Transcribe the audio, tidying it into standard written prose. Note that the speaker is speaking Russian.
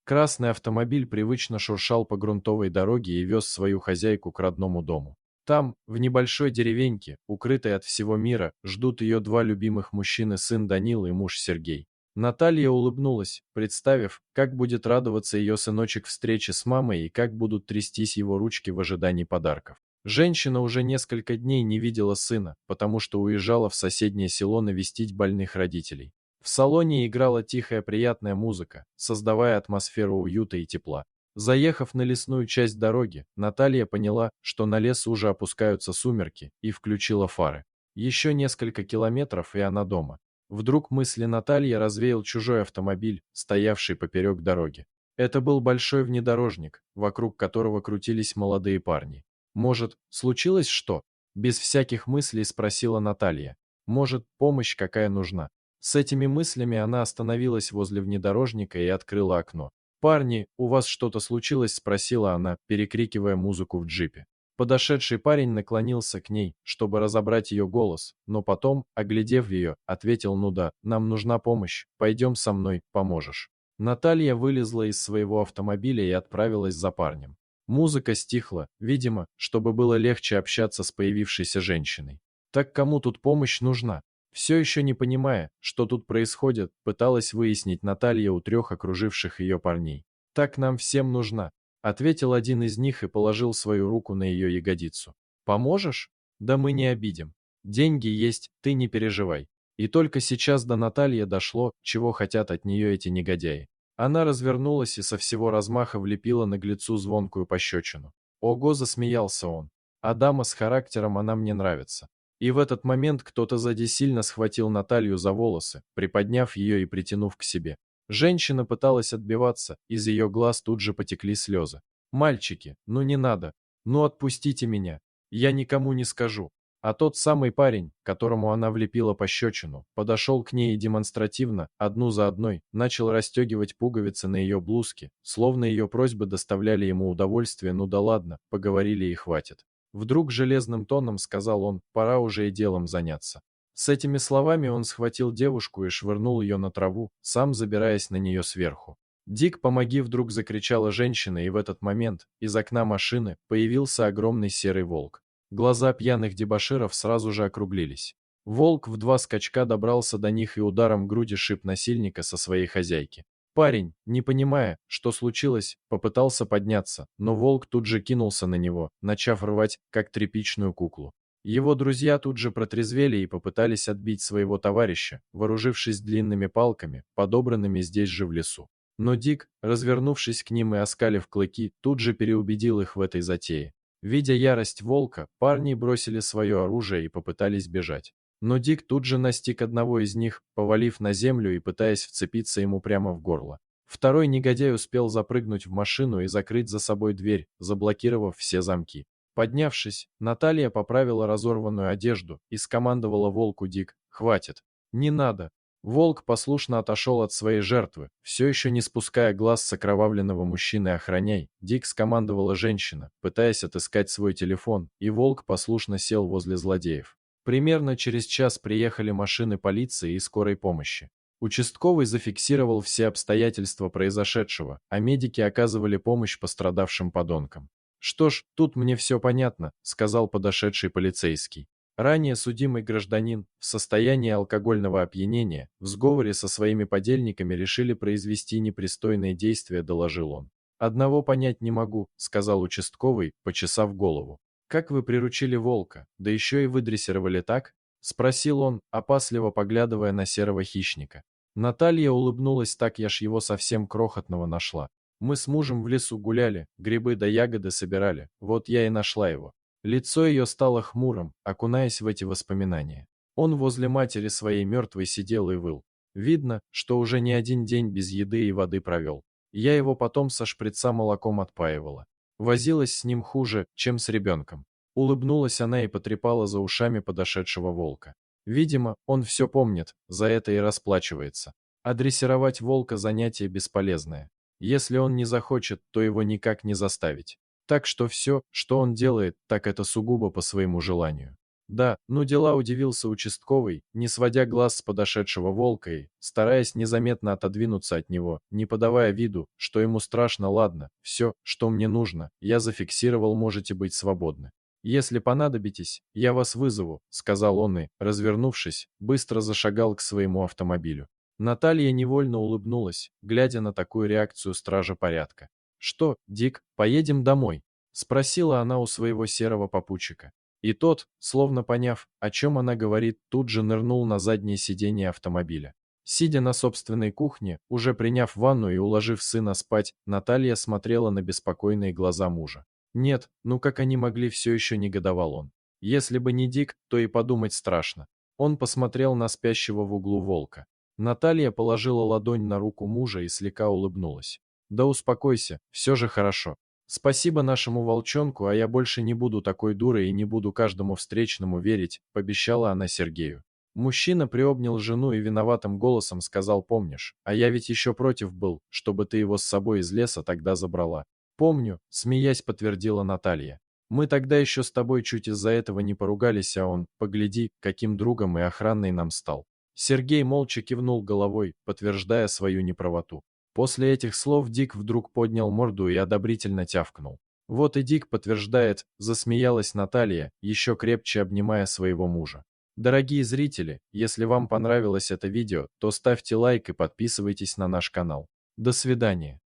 Красный автомобиль привычно шуршал по грунтовой дороге и вез свою хозяйку к родному дому. Там, в небольшой деревеньке, укрытой от всего мира, ждут ее два любимых мужчины, сын Данила и муж Сергей. Наталья улыбнулась, представив, как будет радоваться ее сыночек встрече с мамой и как будут трястись его ручки в ожидании подарков. Женщина уже несколько дней не видела сына, потому что уезжала в соседнее село навестить больных родителей. В салоне играла тихая приятная музыка, создавая атмосферу уюта и тепла. Заехав на лесную часть дороги, Наталья поняла, что на лес уже опускаются сумерки, и включила фары. Еще несколько километров, и она дома. Вдруг мысли Натальи развеял чужой автомобиль, стоявший поперек дороги. Это был большой внедорожник, вокруг которого крутились молодые парни. «Может, случилось что?» Без всяких мыслей спросила Наталья. «Может, помощь какая нужна?» С этими мыслями она остановилась возле внедорожника и открыла окно. «Парни, у вас что-то случилось?» – спросила она, перекрикивая музыку в джипе. Подошедший парень наклонился к ней, чтобы разобрать ее голос, но потом, оглядев ее, ответил: «Ну да, нам нужна помощь, пойдем со мной, поможешь». Наталья вылезла из своего автомобиля и отправилась за парнем. Музыка стихла, видимо, чтобы было легче общаться с появившейся женщиной. Так кому тут помощь нужна? Все еще не понимая, что тут происходит, пыталась выяснить Наталья у трех окруживших ее парней. «Так нам всем нужна», — ответил один из них и положил свою руку на ее ягодицу. «Поможешь? Да мы не обидим. Деньги есть, ты не переживай». И только сейчас до Натальи дошло, чего хотят от нее эти негодяи. Она развернулась и со всего размаха влепила наглецу звонкую пощечину. «Ого!» — засмеялся он. «А дама с характером, она мне нравится». И в этот момент кто-то сзади сильно схватил Наталью за волосы, приподняв ее и притянув к себе. Женщина пыталась отбиваться, из ее глаз тут же потекли слезы. «Мальчики, ну не надо, ну отпустите меня, я никому не скажу». А тот самый парень, которому она влепила пощечину, подошел к ней и демонстративно, одну за одной, начал расстегивать пуговицы на ее блузке, словно ее просьбы доставляли ему удовольствие. «Ну да ладно, поговорили и хватит». Вдруг железным тоном сказал он: «Пора уже и делом заняться». С этими словами он схватил девушку и швырнул ее на траву, сам забираясь на нее сверху. «Дик, помоги!» — вдруг закричала женщина, и в этот момент из окна машины появился огромный серый волк. Глаза пьяных дебоширов сразу же округлились. Волк в два скачка добрался до них и ударом груди шип насильника со своей хозяйки. Парень, не понимая, что случилось, попытался подняться, но волк тут же кинулся на него, начав рвать, как тряпичную куклу. Его друзья тут же протрезвели и попытались отбить своего товарища, вооружившись длинными палками, подобранными здесь же в лесу. Но Дик, развернувшись к ним и оскалив клыки, тут же переубедил их в этой затее. Видя ярость волка, парни бросили свое оружие и попытались бежать. Но Дик тут же настиг одного из них, повалив на землю и пытаясь вцепиться ему прямо в горло. Второй негодяй успел запрыгнуть в машину и закрыть за собой дверь, заблокировав все замки. Поднявшись, Наталья поправила разорванную одежду и скомандовала волку: «Дик, хватит! Не надо!» Волк послушно отошел от своей жертвы, все еще не спуская глаз с окровавленного мужчины. «Охраняй!» Дик скомандовала женщина, пытаясь отыскать свой телефон, и волк послушно сел возле злодеев. Примерно через час приехали машины полиции и скорой помощи. Участковый зафиксировал все обстоятельства произошедшего, а медики оказывали помощь пострадавшим подонкам. «Что ж, тут мне все понятно», — сказал подошедший полицейский. Ранее судимый гражданин в состоянии алкогольного опьянения в сговоре со своими подельниками решили произвести непристойные действия, доложил он. «Одного понять не могу», — сказал участковый, почесав голову. «Как вы приручили волка, да еще и выдрессировали так?» — спросил он, опасливо поглядывая на серого хищника. Наталья улыбнулась: «Так я ж его совсем крохотного нашла. Мы с мужем в лесу гуляли, грибы да ягоды собирали, вот я и нашла его». Лицо ее стало хмурым, окунаясь в эти воспоминания. Он возле матери своей мертвой сидел и выл. Видно, что уже не один день без еды и воды провел. Я его потом со шприца молоком отпаивала. Возилась с ним хуже, чем с ребенком. Улыбнулась она и потрепала за ушами подошедшего волка. Видимо, он все помнит, за это и расплачивается. А дрессировать волка — занятие бесполезное. Если он не захочет, то его никак не заставить. Так что все, что он делает, так это сугубо по своему желанию. Да, ну дела, удивился участковый, не сводя глаз с подошедшего волка и, стараясь незаметно отодвинуться от него, не подавая виду, что ему страшно. Ладно, все, что мне нужно, я зафиксировал, можете быть свободны. Если понадобитесь, я вас вызову, сказал он и, развернувшись, быстро зашагал к своему автомобилю. Наталья невольно улыбнулась, глядя на такую реакцию стража порядка. Что, Дик, поедем домой? Спросила она у своего серого попутчика. И тот, словно поняв, о чем она говорит, тут же нырнул на заднее сиденье автомобиля. Сидя на собственной кухне, уже приняв ванну и уложив сына спать, Наталья смотрела на беспокойные глаза мужа. Нет, ну как они могли, все еще негодовал он. Если бы не Дик, то и подумать страшно. Он посмотрел на спящего в углу волка. Наталья положила ладонь на руку мужа и слегка улыбнулась. Да успокойся, все же хорошо. Спасибо нашему волчонку, а я больше не буду такой дурой и не буду каждому встречному верить, пообещала она Сергею. Мужчина приобнял жену и виноватым голосом сказал: помнишь, а я ведь еще против был, чтобы ты его с собой из леса тогда забрала. Помню, смеясь, подтвердила Наталья. Мы тогда еще с тобой чуть из-за этого не поругались, а он, погляди, каким другом и охранной нам стал. Сергей молча кивнул головой, подтверждая свою неправоту. После этих слов Дик вдруг поднял морду и одобрительно тявкнул. Вот и Дик подтверждает, засмеялась Наталья, еще крепче обнимая своего мужа. Дорогие зрители, если вам понравилось это видео, то ставьте лайк и подписывайтесь на наш канал. До свидания.